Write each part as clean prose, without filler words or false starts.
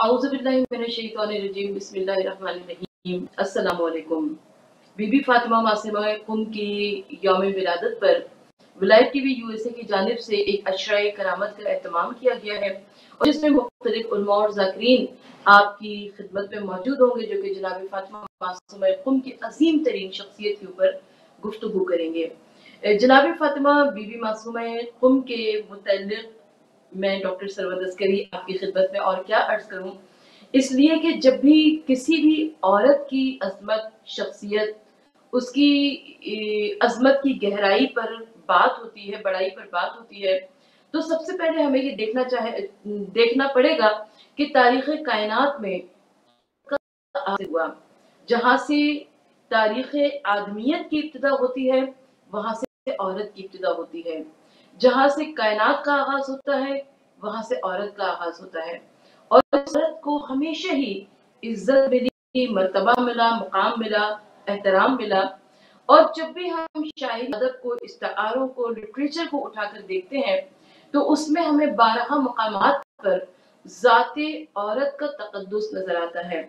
औज़ुबिल्लाहिमिनश्शैतानिर्रजीम बिस्मिल्लाहिर्रहमानिर्रहीम अस्सलामु अलैकुम। बीबी फातिमा मासूमा कुम की यौम विलादत पर विलायत टीवी यूएसए की जानिब से एक अशराए करामत का एहतमाम किया गया है और जिसमें मुख्तलिफ उलमा और ज़ाकिरीन आपकी खिदमत में मौजूद होंगे जो कि जनाब फातिमा मासूमा कुम की अजीम तरीन शख्सियत के ऊपर गुफ्तगू करेंगे। जनाब फातिमा बीबी मासूमा कुम के मुतल्लिक़ मैं डॉक्टर सरवद अस्करी आपकी खिदमत में और क्या अर्ज करूं, इसलिए कि जब भी किसी भी औरत की अजमत, शख्सियत, उसकी अजमत की गहराई पर बात होती है, बड़ाई पर बात होती है, तो सबसे पहले हमें ये देखना पड़ेगा कि तारीख़ कायनात में हुआ, जहाँ से तारीख़ आदमियत की इब्तिदा होती है, वहाँ से औरत की इब्तिदा होती है। जहाँ से कायनात का आगाज होता है, वहाँ से औरत का आगाज होता है और औरत को हमेशा ही इज्जत मिली, मर्तबा मिला, मुकाम मिला, एहतराम मिला। और जब भी हम शायरी अदब को, इस्तारों को, लिटरेचर को उठाकर देखते हैं तो उसमें हमें 12 मकामात पर ज़ाते औरत का तक़द्दुस नजर आता है।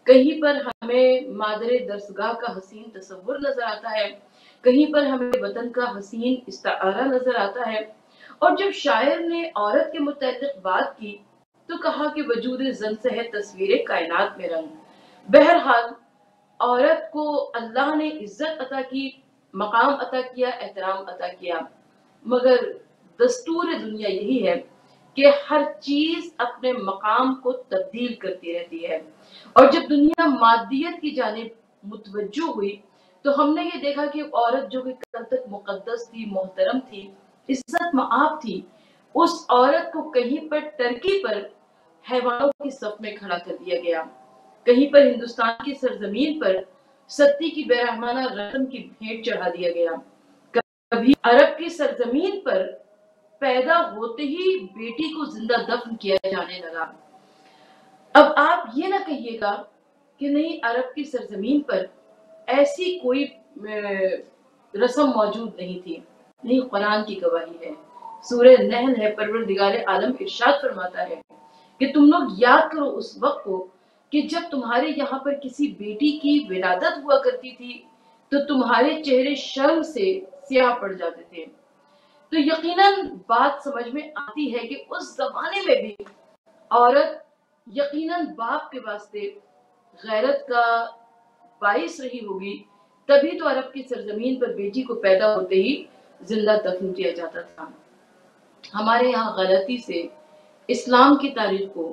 कहीं पर हमें मादरे दरसगाह का हसीन तस्वुर नजर आता है, कहीं पर हमें वतन का हसीन इस्तारा नजर आता है। और जब शायर ने औरत के मुताल्लिक़ बात की तो कहा कि वजूद ज़न से है तस्वीर कायनात में रंग। बहरहाल औरत को अल्लाह ने इज्जत अता की, मकाम अता किया, एहतराम अता किया, मगर दस्तूर दुनिया यही है कि हर चीज अपने मकाम को तब्दील करती रहती है। और जब दुनिया मादियत की जानिब मुतवज्जो हुई तो हमने ये देखा कि औरत जो कि कल तक मुकद्दस थी, मोहतरम थी, इज्जत मआब थी, उस औरत को कहीं पर टर्की पर हैवानों की सफ में खड़ा कर दिया गया, कहीं पर हिंदुस्तान की सरजमीन पर सती की बेरहमाना रस्म की भेंट चढ़ा दिया गया, कभी अरब की सरजमीन पर पैदा होते ही बेटी को जिंदा दफन किया जाने लगा। अब आप ये ना कहिएगा कि नहीं, अरब की सरजमीन पर ऐसी कोई रस्म मौजूद नहीं थी। नहीं, कुरान की गवाही है, सूरह नहल है, परवरदिगार आलम इरशाद फरमाता है कि तुम लोग याद करो उस वक्त को कि जब तुम्हारे यहाँ पर किसी बेटी की विलादत हुआ करती थी तो तुम्हारे चेहरे शर्म से स्याह पड़ जाते थे। तो यकीनन बात समझ में आती है कि उस जमाने में भी औरत यकीनन बाप के वास्ते गैरत का बाइस रही होगी, तभी तो अरब की सरजमीन पर बेटी को पैदा होते ही जिंदा दफन किया जाता था। हमारे यहाँ गलती से इस्लाम की तारीख को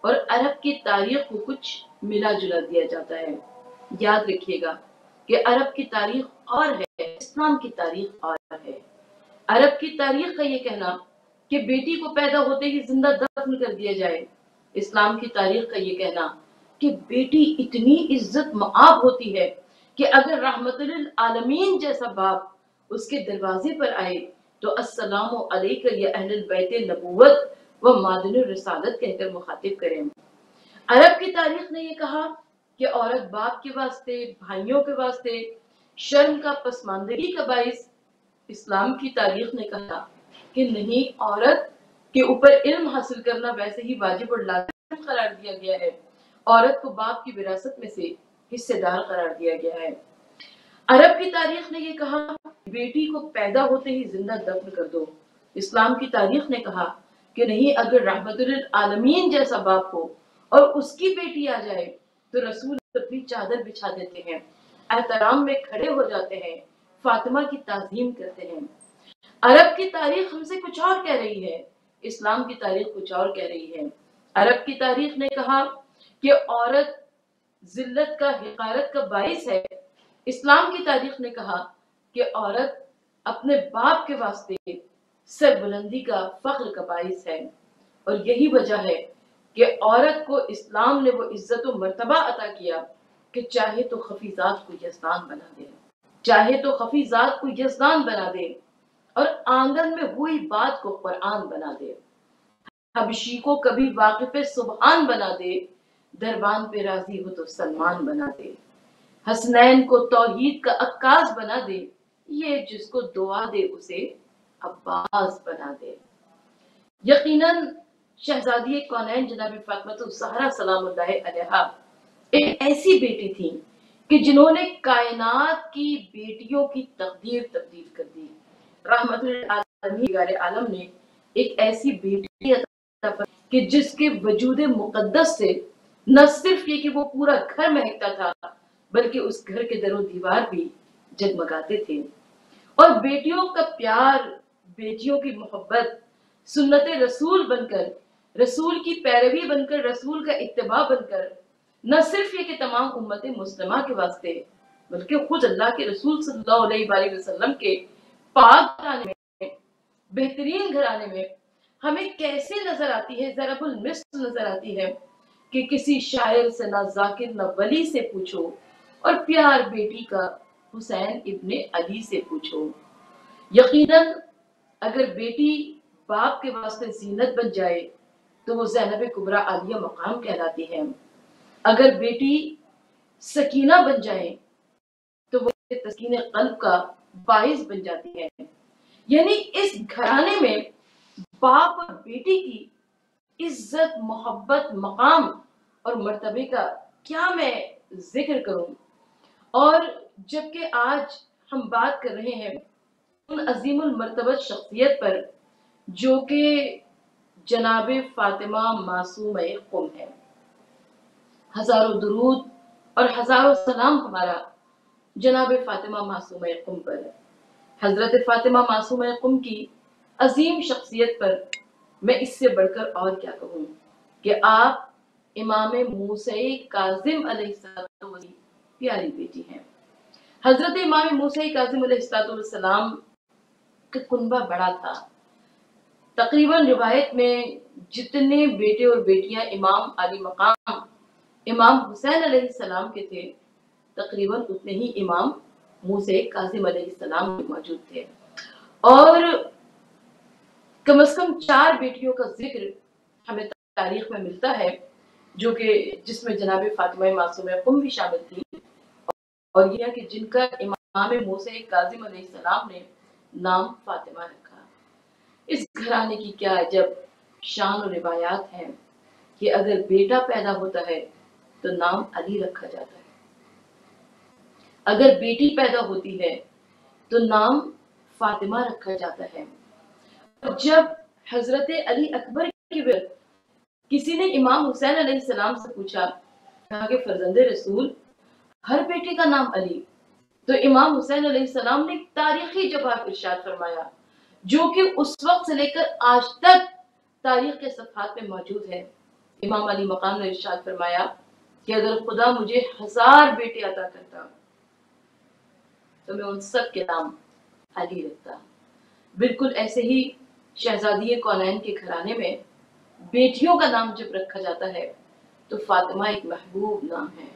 और अरब की तारीख को कुछ मिला जुला दिया जाता है। याद रखिएगा कि अरब की तारीख और है, इस्लाम की तारीख और है। अरब की तारीख का ये कहना कि बेटी को पैदा होते ही जिंदा दफन कर दिया जाए, इस्लाम की तारीख का ये कहना कि बेटी इतनी इज्जत मआब होती है कि अगर रहमतुल आलमीन जैसा बाप उसके दरवाजे पर आए तो अस्सलामु अलैका या अहलुल बैत नबुव्वत व मादनुर रिसालत कहकर मुखातिब करें। अरब की तारीख ने ये कहा कि औरत बाप के वास्ते, भाइयों के वास्ते शर्म का, पसमानदगी का बाइस। इस्लाम की तारीख ने कहा कि नहीं, औरत के ऊपर इल्म हासिल करना वैसे ही वाजिब और लाजिम करार दिया गया है, औरत को बाप की विरासत में से हिस्सेदार करार दिया गया है। अरब की तारीख ने ये कहा बेटी को पैदा होते ही जिंदा दफन कर दो। इस्लाम की तारीख ने कहा कि नहीं, अगर रहमतुल आलमीन जैसा बाप हो और उसकी बेटी आ जाए तो रसूल अपनी चादर बिछा देते हैं, एहतराम में खड़े हो जाते हैं, फातिमा की ताज़ीम करते हैं। अरब की तारीख हमसे कुछ और कह रही है, इस्लाम की तारीख कुछ और कह रही है। अरब की तारीख ने कहा कि औरत जिल्लत का, हिकारत का बाइस है। इस्लाम की तारीख ने कहा कि औरत अपने बाप के वास्ते सरबुलंदी का, फख्र का बाइस है। और यही वजह है कि औरत को इस्लाम ने वो इज्जत और मर्तबा अता किया कि चाहे तो खफीजात को यज़दान बना दे, चाहे तो खफीजात को यज़दान बना दे और आंगन में हुई बात को कुरान बना दे, हबशी को कभी वाकिफ सुबहान बना दे, दरबान पे राजी हो तो सलमान बना दे, हसनैन को तौहीद का अक्कास बना दे, ये जिसको दुआ दे उसे अब्बास बना दे। यकीनन शहजादी कौनैन जनाब फातिमा ज़हरा सलामुल्लाह अलैहा एक ऐसी बेटी थी कि जिन्होंने कायनात की बेटियों की तकदीर तब्दील कर दी। रहमतुल आलमीन आलम ने एक ऐसी बेटी अता फरमाई कि जिसके वजूद मुकद्दस से न सिर्फ ये कि वो पूरा घर महकता था, बल्कि उस घर के दरो दीवार भी जगमगाते थे। और बेटियों का प्यार, बेटियों की मोहब्बत सुन्नत रसूल बनकर, रसूल की पैरवी बनकर, रसूल का इत्तिबा बनकर न सिर्फ ये कि तमाम उम्मत मुस्लिमा के वास्ते, बल्कि खुद अल्लाह के रसूल सल्लल्लाहु अलैहि वसल्लम के पाक घराने में, बेहतरीन घराने में हमें कैसे नजर आती है, ज़रबुल मिस्ल नजर आती है कि किसी शायर से ना जाकिर ना वली से पूछो, और प्यार बेटी का हुसैन इब्ने अली से पूछो। यकीनन अगर बेटी बाप के वास्ते जीनत बन जाए तो वो ज़ैनब कुबरा आलिया मकाम कहलाती है। अगर बेटी सकीना बन जाए तो वो तस्कीन कल्ब का बाइस बन जाती है। यानी इस घराने में बाप और बेटी की इज्जत, मोहब्बत, मकाम और मर्तबे का क्या मैं जिक्र करूं। और जबकि आज हम बात कर रहे हैं उन अजीमुल मर्तबत शख्सियत पर जो कि जनाब फातिमा मासूम कुम है। हजारों दुरूद और हजारों सलाम हमारा जनाब फातिमा मासूम कुम पर है। हजरत फातिमा मासूम कुम की अजीम शख्सियत पर मैं इससे बढ़कर और क्या कहूँ कि आप इमाम मूसा काजिम अलैहिस्सलाम की प्यारी बेटी हैं। हजरत इमाम मूसा काजिम अलैहिस्सलाम का कुनबा बड़ा था। तकरीबन रिवायत में जितने बेटे और बेटियां इमाम अली मकाम इमाम हुसैन अलैहिस्सलाम के थे, तकरीबन उतने ही इमाम मूसा काजिम अलैहिस्सलाम मौजूद थे। और कम से कम 4 बेटियों का जिक्र हमें तारीख में मिलता है जो कि जिसमें जनाब फातिमा मासूम कुम भी शामिल थी, और यह कि जिनका इमाम मूसा काजिम अलैहिस्सलाम ने नाम फातिमा रखा। इस घराने की क्या अजब शान और रिवायात हैं कि अगर बेटा पैदा होता है तो नाम अली रखा जाता है, अगर बेटी पैदा होती है तो नाम फातिमा रखा जाता है। और जब हजरत अली अकबर की वक्त किसी ने इमाम हुसैन अलैहिस्सलाम से पूछा, कहा कि फर्जंदे रसूल हर बेटे का नाम अली, तो इमाम हुसैन अलैहिस्सलाम ने तारीखी जवाब इरशाद फरमाया जो कि उस वक्त से लेकर आज तक तारीख के सफ़हात में मौजूद है। इमाम अली मकाम ने इरशाद फरमाया कि अगर खुदा मुझे 1000 बेटे अता करता तो मैं उन सब के नाम अली रखता। बिल्कुल ऐसे ही शहजादी कौनैन के घराने में बेटियों का नाम जब रखा जाता है तो फातिमा एक महबूब नाम है,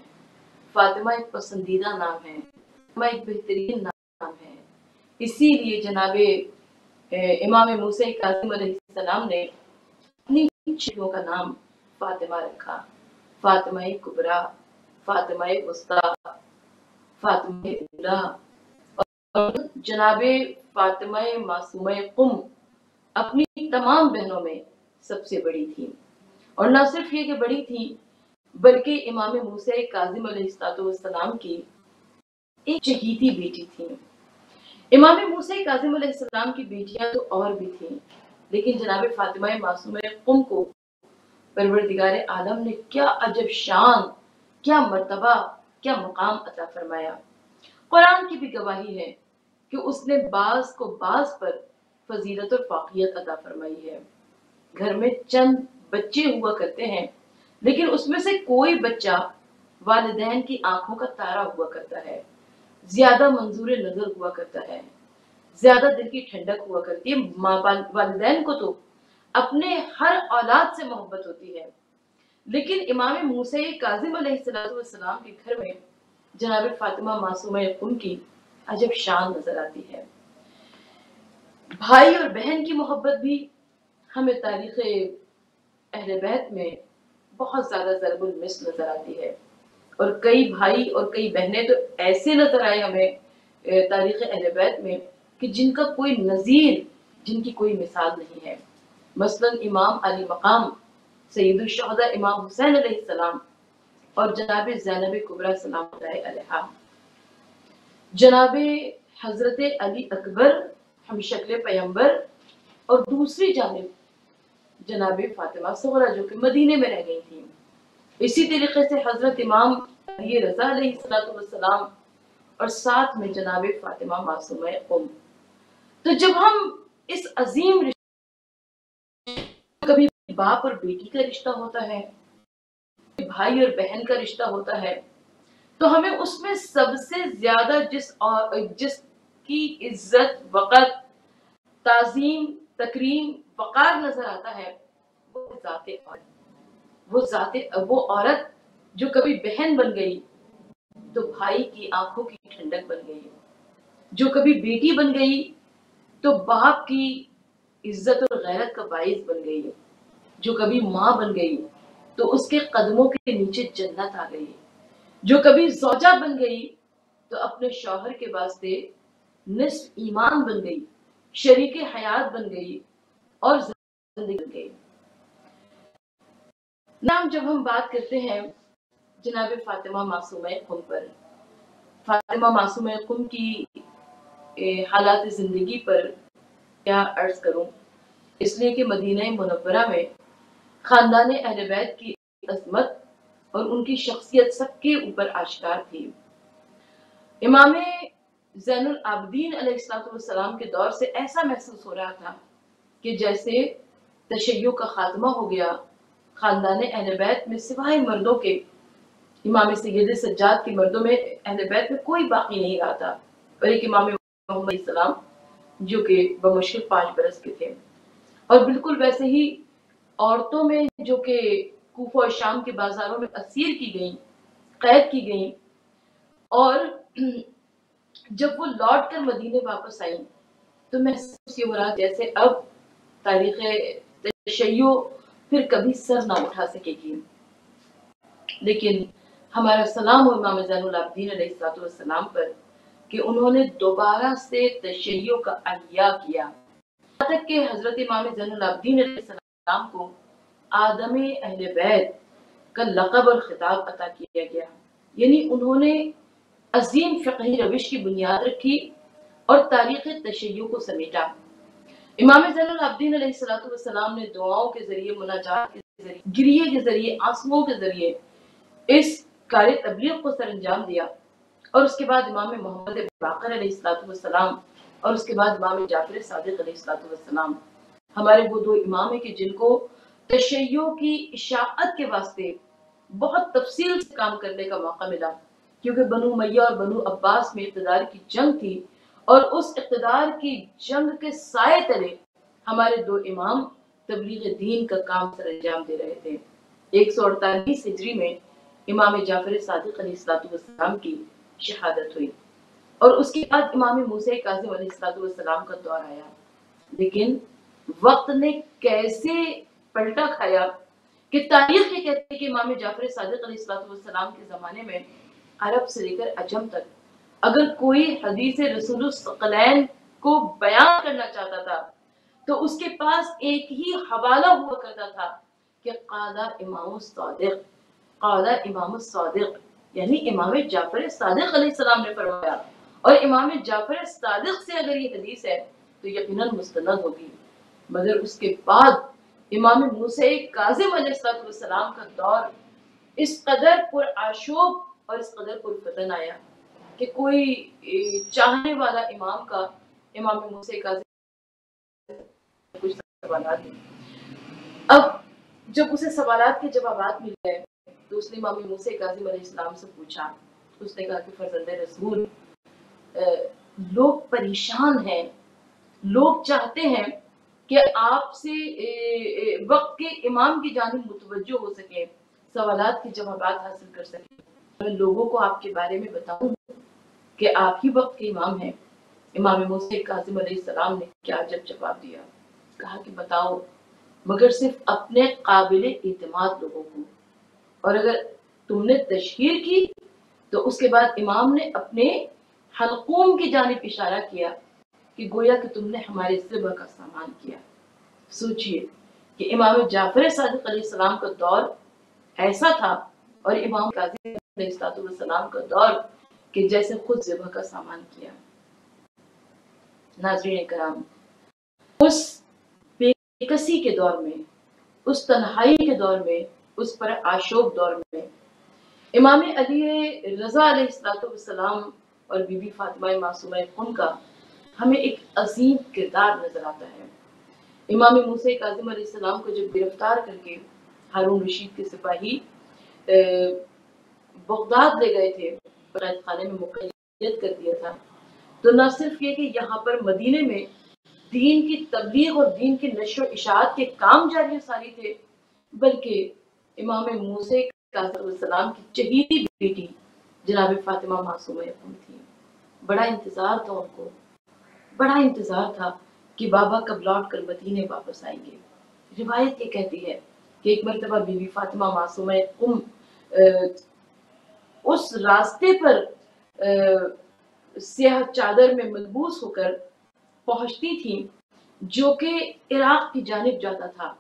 फातिमा एक पसंदीदा नाम है, फातिमा एक बेहतरीन नाम है। इसीलिए जनाबे इमाम मूसा कासिम अलैहिस्सलाम ने अपनी बेटियों का नाम फातिमा रखा। फातिमा कुबरा, फातिमा वस्ता, फातिमा उला। और जनाबे फातिमा मासूम कुम अपनी तमाम बहनों में सबसे बड़ी थी, और न सिर्फ ये कि बड़ी थी बल्कि इमाम मूसा काजिम अलैहिस्सलाम की एक चहीती बेटी थी। इमाम मूसा काजिम अलैहिस्सलाम की बेटियां तो और भी थीं, लेकिन जनाब फातिमा मासूम कुम को परवरदिगार आलम ने क्या अजब शान, क्या मर्तबा, क्या मकाम अता फरमाया। कुरान की भी गवाही है कि उसने बाज को बाज पर फजीलत और फाकियत अता फरमाई है। घर में चंद बच्चे हुआ करते हैं, लेकिन उसमें से कोई बच्चा वालिदैन की आंखों का तारा हुआ करता है, ज्यादा मंजूर नजर हुआ करता है, ज्यादा दिल की ठंडक हुआ करती है। वालिदैन को तो अपने हर औलाद से मोहब्बत होती है, लेकिन इमाम मूसा काजिम अलैहिस्सलाम के घर में जनाब फातिमा मासूम कुम की अजब शान नजर आती है। भाई और बहन की मोहब्बत भी हमें तारीख अहले बैत में बहुत ज्यादा ज़रबुल मिस्ल नजर आती है, और कई भाई और कई बहनें तो ऐसे नजर आए हमें तारीख अहले बैत में कि जिनका कोई नजीर, जिनकी कोई मिसाल नहीं है। مثلاً امام علی مقام سید الشہداء امام حسین علیہ السلام اور جناب زینب کبریٰ سلام اللہ علیہا، جناب حضرت علی اکبر ہم شکل پیغمبر، اور دوسری جانب جناب فاطمہ صغریٰ جو کہ مدینے میں رہ گئی تھیں. اسی طریقے سے حضرت امام علی رضا علیہ السلام اور ساتھ میں جناب فاطمہ معصومہ ام. تو جب ہم اس عظیم رشتہ، کبھی باپ اور بیٹی کا رشتہ ہوتا ہے، بھائی اور بہن کا رشتہ ہوتا ہے، تو ہمیں اس میں سب سے زیادہ جس کی عزت، وقت، تعظیم، تکریم، وقار نظر آتا ہے وہ ذات عورت، وہ عورت جو کبھی بہن بن گئی تو بھائی کی آنکھوں کی ٹھنڈک بن گئی، جو کبھی بیٹی بن گئی تو باپ کی عزت اور غیرت کا باعث بن گئی، جو کبھی ماں بن گئی تو اس کے قدموں کے نیچے جنت آ گئی، جو کبھی زوجہ بن گئی تو اپنے شوہر کے واسطے نصف ایمان بن گئی، شریک حیات بن گئی اور زندگی بن گئی. نام جب ہم بات کرتے ہیں جناب فاطمہ معصومہ قم پر، فاطمہ معصومہ قم کی حالات زندگی پر کیا عرض کروں، اس لیے کہ مدینہ منورہ میں خاندان اہل بیت کی عظمت اور ان کی شخصیت سب کے اوپر آشکار تھی. امام زین العابدین علیہ السلام کے دور سے ایسا محسوس ہو رہا تھا کہ جیسے تشیع کا خاتمہ ہو گیا. خاندان اہل بیت میں سوائے مردوں کے، امام سید سجاد کے مردوں میں اہل بیت میں کوئی باقی نہیں رہا تھا، اور ایک امام محمد علیہ السلام جو کہ بمشکل 5 برس کے تھے. اور بالکل ویسے ہی عورتوں میں جو کہ کوفہ اور شام کے بازاروں میں اسیر کی گئیں، قید کی گئیں، اور جب وہ لوٹ کر مدینے واپس آئیں تو محسوس یہ ہو رہا جیسے اب تاریخ تشیع پھر کبھی سر نہ اٹھا سکے گی. لیکن ہمارا سلام ہو امام زین العابدین علیہ السلام پر کہ انہوں نے دوبارہ سے تشیع کا احیاء کیا، یہاں تک کہ حضرت امام زین العابدین علیہ السلام کو آدم اہل بیت کا لقب اور خطاب عطا کیا گیا. یعنی انہوں نے عظیم فقہی روش کی بنیاد رکھی اور تاریخ تشیع کو سمیٹا. امام زین العابدین علیہ السلام نے دعاؤں کے ذریعے، مناجات کے ذریعے، گریے کے ذریعے، آنسوؤں کے ذریعے اس کار تبلیغ کو سر انجام دیا. اور اس کے بعد امام محمد باقر علیہ السلام اور اس کے بعد امام جعفر صادق علیہ السلام، ہمارے وہ 2 امام ہیں کہ جن کو تشیع کی اشاعت کے واسطے بہت تفصیل سے کام کرنے کا موقع ملا، کیونکہ بنو امیہ اور بنو عباس میں اقتدار کی جنگ تھی، اور اس اقتدار کی جنگ کے سائے تلے ہمارے 2 امام تبلیغ دین کا کام سر انجام دے رہے تھے. 148 ہجری میں امام جعفر صادق علیہ السلام کی شہادت ہوئی، اور اس کے بعد امام موسیٰ کاظم علیہ السلام کا دور آیا. لیکن وقت نے کیسے پلٹا کھایا کہ تاریخ یہ کہتی ہے کہ امام جعفر صادق علیہ السلام کے زمانے میں عرب سے لے کر عجم تک اگر کوئی حدیث رسول الثقلین کو بیان کرنا چاہتا تھا تو اس کے پاس ایک ہی حوالہ ہوا کرتا تھا کہ قال امام الصادق، قال امام الصادق، یعنی امام جعفر صادق علیہ السلام نے فرمایا. اور امام جعفر صادق سے اگر یہ حدیث ہے تو یقیناً مستند ہوگی. مگر اس کے بعد امام موسیٰ کاظم علیہ السلام کا دور اس قدر پر آشوب اور اس قدر پر فتن آیا کہ کوئی چاہنے والا امام کا امام موسیٰ کاظم کچھ سوالات ہیں. اب جب اسے سوالات کے جوابات مل گئے تو اس نے امام موسیٰ کاظم علیہ السلام سے پوچھا. اس نے کہا کہ فرزند رسول، لوگ پریشان ہیں، لوگ چاہتے ہیں کہ آپ سے وقت کے امام کی جانب متوجہ ہو سکیں، سوالات کے جوابات حاصل کر سکیں. میں لوگوں کو آپ کے بارے میں بتاؤں کہ آپ ہی وقت کے امام ہیں. امام موسیٰ کاظم علیہ السلام نے کیا عجب جواب دیا. کہا کہ بتاؤ، مگر صرف اپنے قابل اعتماد لوگوں کو، اور اگر تم نے تشہیر کی تو اس کے بعد امام نے اپنے حلقوم کی جانب اشارہ کیا کہ گویا کہ تم نے ہمارے ذبح کا سامان کیا. سوچئے کہ امام जाफर सादिक अलैहिस्सलाम का दौर ऐसा था और इमाम कासिम अलैहिस्सलाम का दौर कि जैसे खुद ज़िबह का सामान किया। नाज़रीन कराम, उस बेकसी के दौर में, उस तन्हाई के दौर में, उस पर आशोब दौर में इमाम अली रज़ा अलैहिस्सलाम और बीबी फातिमा मासूमा कुम का हमें एक अजीम किरदार नजर आता है। इमाम मूसा काज़िम अलैहिस्सलाम को जब गिरफ्तार करके हारून रशीद के सिपाही बगदाद ले गए थे, कैद खाने में मुक़य्यद कर दिया था, तो न सिर्फ ये कि यहाँ पर मदीने में दीन की तबलीग और दीन की नश्र इशाअत के काम जारी सारी थे, बल्कि इमाम मूसा काज़िम की चहेती बेटी जनाब फातिमा मासूमा थी। बड़ा इंतजार था उनको, बड़ा इंतजार था कि बाबा कब लौट कर मदीने वापस आएंगे। रिवायत ये कहती है कि एक मरतबा बीबी फातिमा मासूमा उस रास्ते पर स्याह चादर में मलबूस होकर पहुंचती थी जो कि इराक की जानिब जाता था,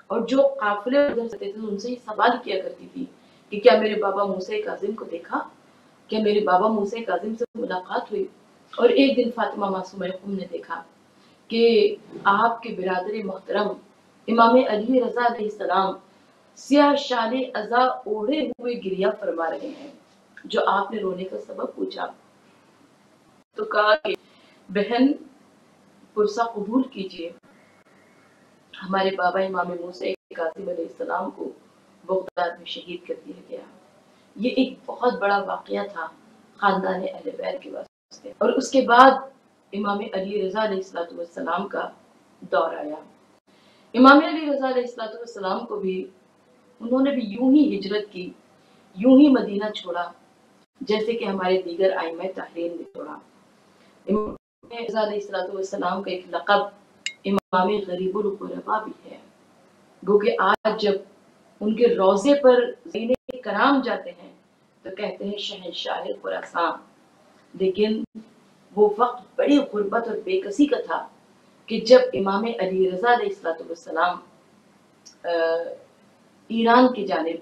और जो काफिले उधर से थे उनसे ही सवाल किया करती थी कि क्या मेरे बाबा मूसा काज़िम को देखा, क्या मेरे बाबा मूसा काज़िम से मुलाकात हुई। और एक दिन फातिमा मासूमा ने देखा कि आपके बिरादर मोहतरम इमाम अली रज़ा अलैहिस्सलाम स्याह शाले अज़ा ओढ़े हुए गिरिया फरमा रहे हैं। जो आपने रोने का सबब पूछा तो कहा कि बहन पुरसा कबूल कीजिए, हमारे बाबा इमाम मूसा काज़िम अलैहिस्सलाम को बगदाद में शहीद कर दिया गया। ये एक बहुत बड़ा वाक़या था खानदान अहले बैत के वास्ते। और उसके बाद इमाम अली रज़ा अलैहिस्सलाम का दौर आया। इमाम अली रज़ा अलैहिस्सलाम को भी उन्होंने भी यूं ही हिजरत की, यूं ही मदीना छोड़ा जैसे कि हमारे दीगर आइमा तहरीर ने छोड़ा। इमाम रज़ा अलैहिस्सलाम का एक लक़ब इमाम गरीबुल ग़ुरबा भी है। गो कि आज जब उनके रोज़े पर ज़ीने कराम जाते हैं तो कहते हैं शहंशाह खुरासान, लेकिन वो वक्त बड़ी गुर्बत और बेकसी का था कि जब इमाम अली रज़ा अलैहिस्सलाम ईरान की जानिब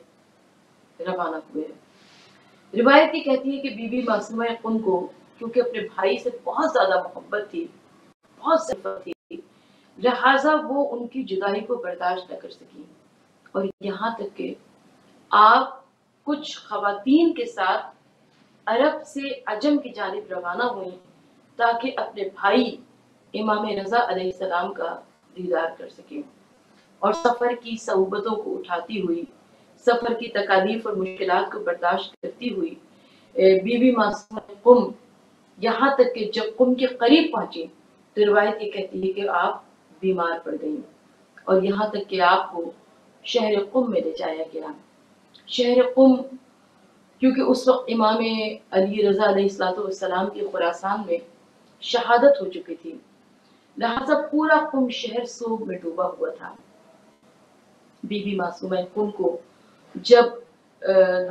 रवाना हुए। रिवायत ये कहती है कि बीबी मासूमा कुम को क्योंकि अपने भाई से बहुत ज़्यादा मोहब्बत थी, बहुत सिफत थी, लिहाजा वो उनकी जुदाई को बर्दाश्त न कर सकी और यहाँ तक कि आप कुछ ख़वातीन के साथ अरब से अजम की जानिब रवाना हुई ताकि अपने भाई इमाम रज़ा अलैहिस्सलाम का दीदार कर सकें। और सफ़र की सऊबतों को उठाती हुई, सफ़र की तकालीफ और मुश्किलात को बर्दाश्त करती हुई बीबी मासूमा कुम यहाँ तक कि जब कुम के करीब पहुंची तो रिवायत ये कहती है कि आप बीमार पड़ गई और यहाँ तक कि आपको शहर कुम में ले जाया गया। शहर कुम क्योंकि उस वक्त इमाम अली रज़ा अलैहिस्सलाम की खुरासान में शहादत हो चुकी थी, लिहाजा पूरा कुम शहर सोग में डूबा हुआ था। बीबी मासूमा कुम को जब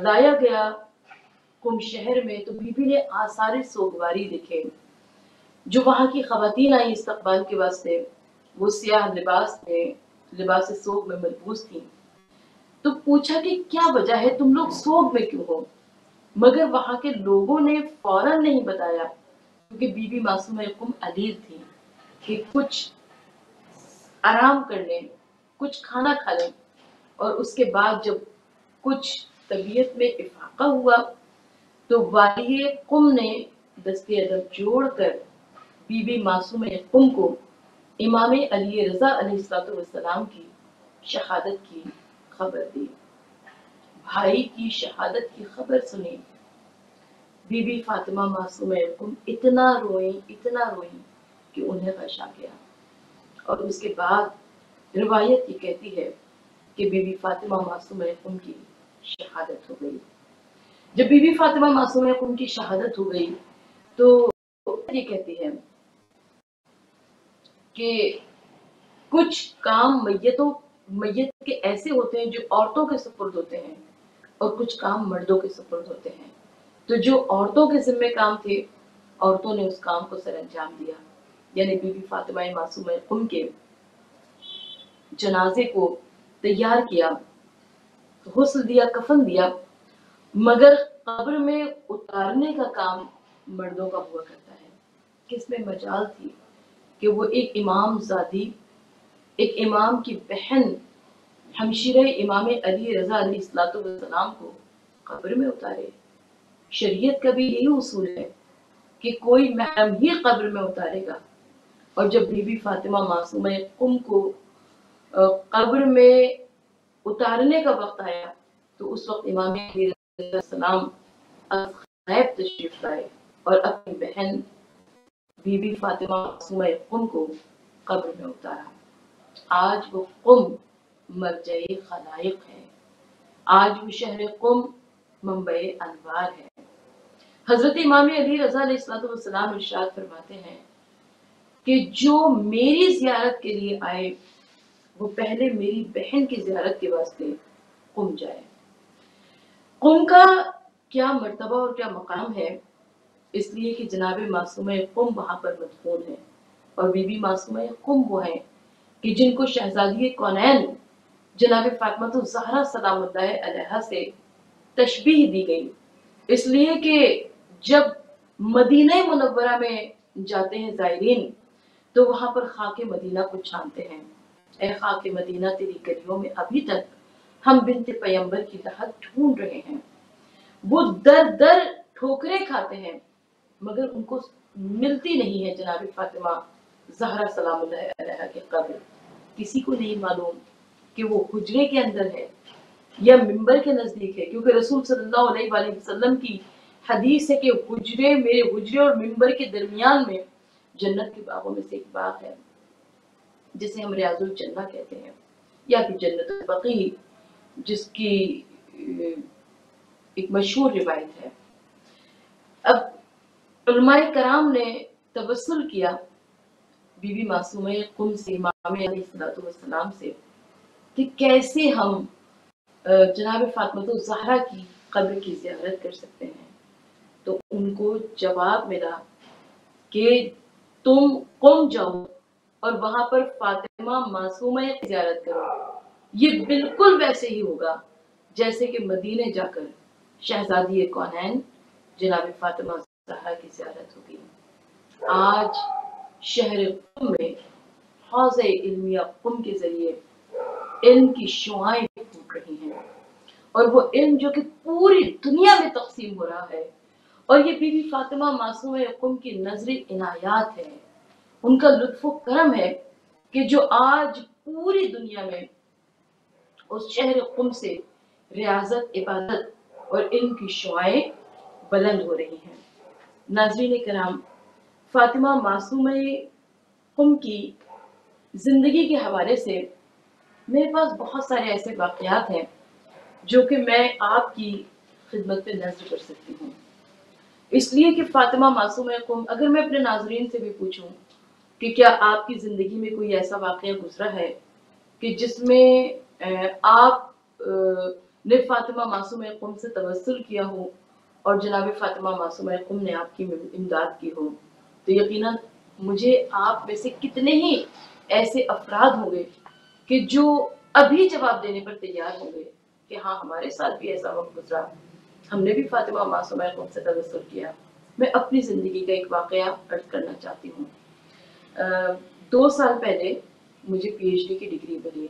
लाया गया कुम शहर में तो बीबी ने आसार सोगवारी देखे। जो वहाँ की ख़वातीन आई इस्तकबाल के वास्ते वो सियाह लिबास में, लिबास सोग में मलबूस थी। तो पूछा कि क्या वजह है, तुम लोग सोग में क्यों हो? मगर वहाँ के लोगों ने फौरन नहीं बताया क्योंकि बीबी मासूमा कुम अलील थी कि कुछ आराम कर लें, कुछ खाना खा लें और उसके बाद जब कुछ तबीयत में इफाका हुआ तो वाली कुम ने दस्ते अदब जोड़कर बीबी मासूमा कुम को इमाम अली रज़ा अलैहिस्सलाम की शहादत की खबर दी। भाई की शहादत की खबर सुनी बीबी फातिमा मासूमा कुम इतना रोई कि उन्हें गश आ गया। और उसके बाद रिवायत ये कहती है कि बीबी फातिमा मासूमा कुम की शहादत हो गई। जब बीबी फातिमा मासूमा कुम की शहादत हो गई तो ये कहती है कि कुछ काम मैयत के ऐसे होते हैं जो औरतों के सुपुर्द होते हैं और कुछ काम मर्दों के सुपुर्द होते हैं। तो जो औरतों के जिम्मे काम थे, औरतों ने उस काम को सर अंजाम दिया, यानी बीबी फातिमा मासूमा कुम के जनाजे को तैयार किया, गुस्ल दिया, कफन दिया, मगर कब्र में उतारने का काम मर्दों का हुआ करता है। किसमें मजाल थी कि वो एक इमाम ज़ादी, एक इमाम की बहन, हमशीरे इमाम अली रज़ा अलैहिस्सलाम को कब्र में उतारे। शरीयत का भी यही उसूल है कि कोई महरम ही कब्र में उतारेगा। और जब बीबी फातिमा मासूमा कुम को कब्र में उतारने का वक्त आया तो उस वक्त इमाम सलाम गैब तशरीफ लाए और अपनी बहन बीबी फातिमा मासूमा कुम को कब्र में उतारा। आज वो कुम मरजए खलाइक है, आज वो शहर कुम मंबए अनवार है। हजरत इमाम अली रज़ा अलैहिस्सलाम इरशाद फरमाते हैं कि जो मेरी जियारत के लिए आए वो पहले मेरी बहन की जियारत के वास्ते कुम जाए। कुम का क्या मर्तबा और क्या मकाम है, इसलिए कि जनाब मासूमा कुम वहां पर मदफून है और बीबी मासूमा कुम वो है कि जिनको शहजादी कौनैन जनाब फातिमा ज़हरा सलामुल्लाह अलैहा से तशबीह दी गई, इसलिए कि जब मदीना मुनव्वरा में जाते हैं ज़ायरीन तो वहां पर खाके मदीना को छानते हैं। ए खाके मदीना तेरी गलियों में अभी तक हम बिन्ते पैगंबर की लहद ढूंढ रहे हैं। वो दर दर ठोकरें खाते हैं मगर उनको मिलती नहीं है जनाब फातिमा ज़हरा सलामुल्लाह अलैहा की कब्र। किसी को नहीं मालूम कि वो हुजरे के अंदर है या मिंबर के नजदीक है, क्योंकि रसूल सल्लल्लाहु अलैहि वसल्लम की हदीस है कि हुजरे, मेरे हुजरे और मिंबर के दरमियान में जन्नत के बागों में से एक बाग है जिसे हम रियाजुल जन्नह कहते हैं या फिर जन्नतुल बकी, जिसकी एक मशहूर रिवायत है। अब उलमाए कराम ने तवस्सुल किया बीबी मासूमा कुम से, इमाम अलैहिस्सलाम से, कि कैसे हम जनाब फातिमा ज़हरा की कब्र की ज़ियारत कर सकते हैं। तो उनको जवाब मिला कि तुम कुम जाओ और वहां पर फातिमा मासूमा की ज़ियारत करो। ये बिल्कुल वैसे ही होगा जैसे कि मदीने जाकर शहजादी कौनैन जनाब फातिमा ज़हरा की ज़ियारत होगी। आज शहर कुम में हौज़े इल्मिया कुम के जरिए इल्म की शुआएं फूट रही हैं और वो इल्म जो कि पूरी दुनिया में तकसीम हो रहा है, और ये बीबी फातिमा मासूमा कुम की नजर इनायात है, उनका लुत्फ़ो करम है कि जो आज पूरी दुनिया में उस शहर कुम से रियाजत, इबादत और इल्म की शुआएं बुलंद हो रही हैं। नाज़रीन कराम, फातिमा मासूमा कुम की जिंदगी के हवाले से मेरे पास बहुत सारे ऐसे वाक़यात हैं जो कि मैं आपकी खिदमत में नज़र कर सकती हूँ। इसलिए कि फातिमा मासूमा कुम, अगर मैं अपने नाज़रीन से भी पूछूं कि क्या आपकी ज़िंदगी में कोई ऐसा वाक़या गुजरा है कि जिसमें आप ने फातिमा मासूमा कुम से तवस्सुल किया हो और जनाब फातिमा मासूमा कुम ने आपकी इमदाद की हो, तो यकीनन मुझे आप में से कितने ही ऐसे अफराद होंगे कि जो अभी जवाब देने पर तैयार होंगे कि हाँ, हमारे साथ भी ऐसा वक्त गुजरा, हमने भी फातिमा मासूमा कुम से तवस्सुल किया। मैं अपनी ज़िंदगी का एक वाक़या अर्ज करना चाहती हूँ। 2 साल पहले मुझे पीएचडी की डिग्री मिली।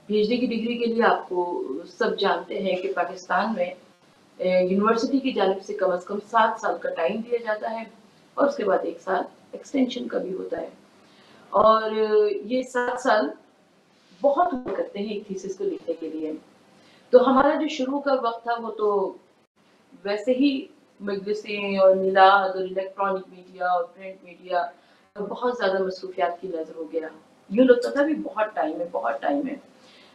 पीएचडी की डिग्री के लिए आपको सब जानते हैं कि पाकिस्तान में यूनिवर्सिटी की जानिब से कम 7 साल का टाइम दिया जाता है और उसके बाद 1 साल एक्सटेंशन का भी होता है। और ये 7 साल बहुत हुआ करते हैं एक थीसिस को लिखने के लिए। तो हमारा जो शुरू का वक्त था वो तो वैसे ही मजलिसें और मिलाद और इलेक्ट्रॉनिक मीडिया और प्रिंट मीडिया और बहुत ज़्यादा मसरूफियात की नज़र हो गया। यूँ लगता था भी बहुत टाइम है, बहुत टाइम है।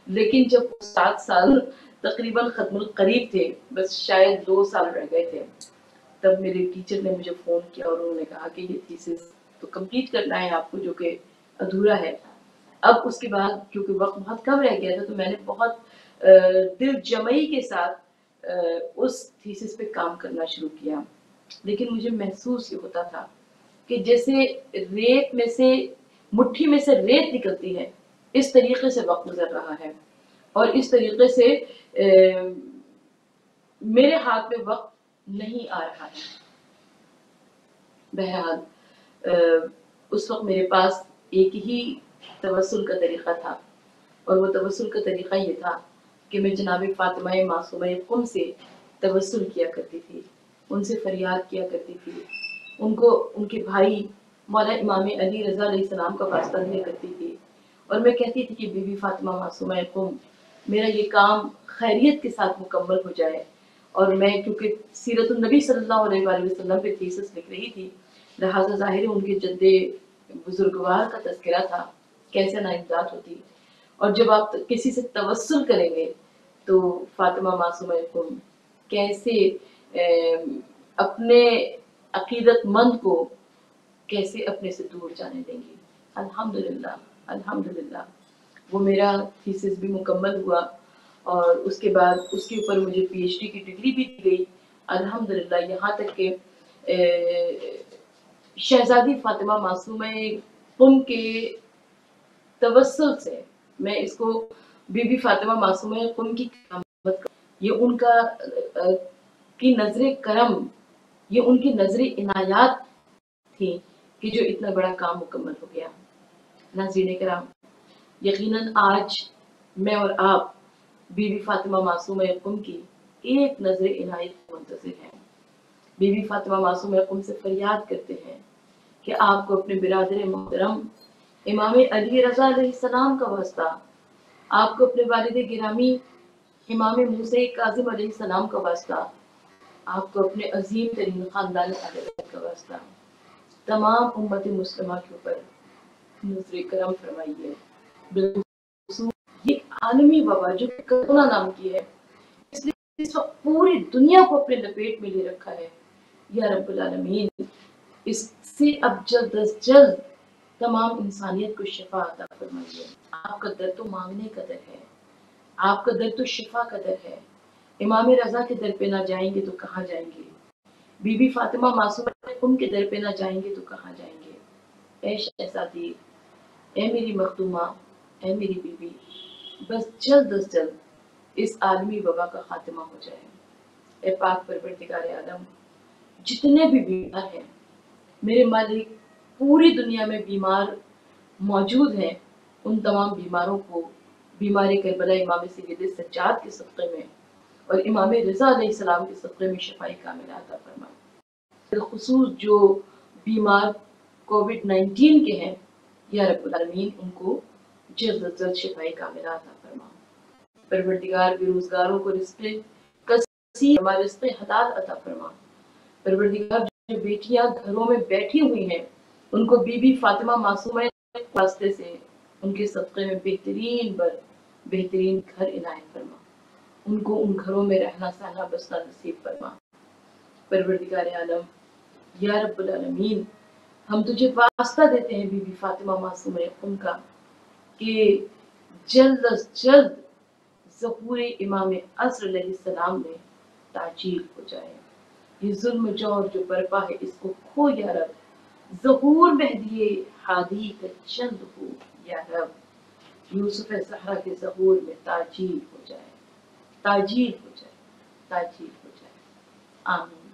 लेकिन जब 7 साल तकरीबन ख़त्मुल करीब थे, बस शायद 2 साल रह गए थे, तब मेरे टीचर ने मुझे फ़ोन किया और उन्होंने कहा कि ये थीसिस तो कंप्लीट करना है आपको, जो कि अधूरा है। अब उसके बाद क्योंकि वक्त बहुत कम रह गया था तो मैंने बहुत दिल जमई के साथ उस थीसिस पे काम करना शुरू किया। लेकिन मुझे महसूस ये होता था कि जैसे रेत में से, मुट्ठी में से रेत निकलती है, इस तरीके से वक्त गुजर रहा है और इस तरीके से मेरे हाथ में वक्त नहीं आ रहा है। बहरहाल उस वक्त मेरे पास एक ही तवस्सुल का तरीका था और वो तवस्सुल का तरीका ये था कि मैं जनाब फातिमा मासूमा कुम से तवस्सुल किया करती थी, उनसे फरियाद किया करती थी, उनको उनके भाई मौला इमाम अली रज़ा अलैहिस्सलाम का वास्ता दिया करती थी और मैं कहती थी कि बीबी फातिमा मासूमा कुम मेरा ये काम खैरियत के साथ मुकम्मल हो जाए। और मैं क्योंकि सीरतुन नबी सल्लल्लाहु अलैहि वसल्लम पे थीसिस लिख रही थी, लिहाजा ज़ाहिर है उनके जद्दे बुजुर्गवार का तज़किरा था, कैसे नाइमदाद होती। और जब आप किसी से तवस्सुल करेंगे तो फातिमा मासूमा कुम कैसे अपने अकीदतमंद को कैसे अपने से दूर जाने देंगी। अल्हम्दुलिल्लाह अल्हम्दुलिल्लाह वो मेरा थीसिस भी मुकम्मल हुआ और उसके बाद उसके ऊपर मुझे पीएचडी की डिग्री भी दी गई अल्हम्दुलिल्लाह। यहाँ तक कि शहजादी फातिमा मासूमा कुम के तवस्सुल से मैं इसको बीबी फातिमा मासूमा कुम की करामत, ये उनका की नजरे करम, ये उनकी नजरे इनायात थी कि जो इतना बड़ा काम मुकम्मल हो गया। नाज़रीन कराम, यकीनन आज मैं और आप बीबी फातिमा मासूमा कुम की एक नजर इनायत मुंतज़िर हैं। बीबी फातिमा मासूमा कुम से फरियाद करते हैं कि आपको अपने बिरादर मोहतरम इमाम अली रज़ा अलैहिस्सलाम का वास्ता, आपको अपने वालिद गिरामी इमाम मूसा काज़िम अलैहिस्सलाम का वास्ता, आपको अपने अजीम तरीन खानदान का वास्ता, तमाम उम्मत मुस्लिमा के ऊपर नज़र करम फरमाइए। बिल्कुल ये आलमी वबा जो कोरोना नाम की है, इसलिए इस वक्त पूरी दुनिया को अपने लपेट में ले रखा है। या रब्बुल आलमीन इससे अब जल्द अज जल्द तमाम इंसानियत को शिफा अता फरमाइए। आपका दर तो मांगने का दर है, आपका दर तो शिफा का दर है। इमाम रजा के दर पे ना जाएंगे तो कहाँ जाएंगे, बीबी फातिमा मासूमा कुम के दर पे ना जाएंगे तो कहाँ जाएंगे। ऐ शहज़ादी, ऐ मेरी मखदूमा, ऐ मेरी बीबी, बस जल्द अज जल्द इस आलमी वबा का खात्मा हो जाए। ए पाक परवरदिगार आलम, जितने भी बीमार हैं मेरे मालिक, पूरी दुनिया में बीमार मौजूद हैं, उन तमाम बीमारों को बीमारी करबला इमाम सैयद सज्जाद के सदक़े में और इमाम रज़ा अलैहिस्सलाम के सदक़े में शफ़ाई कामिला अता फरमा। बिलखुसूस जो बीमार कोविड-19 के हैं, या रब्बुल आलमीन उनको जल्द अज जल्द शफ़ाई कामिला अता फरमा। परवरदिगार बेरोज़गारों को रिज़्क़ कसीर फरमा, रिज़्क़ हलाल अता फरमा। परवरदिगार जो बेटियां घरों में बैठी हुई हैं, उनको बीबी फातिमा मासूमा के वास्ते से उनके सदक़े में बेहतरीन घर इनायत फरमा, उनको उन घरों में रहना सहना बसना नसीब फरमा। परवरदिगार आलम, या रब्बुल आलमीन, हम तुझे वास्ता देते हैं बीबी फातिमा मासूमा कुम का कि जल्द अज जल्द ज़हूर इमाम अस्र अलैहिस्सलाम में ताजील हो जाए। ये जुल्म जौर जो बर्पा है इसको खो या रब, ज़हूर मेहदी हादी का चंद हो या रब, यूसुफ ज़हरा के ज़हूर में ताजील हो जाए, ताजील हो जाए, ताजील हो जाए। आमीन।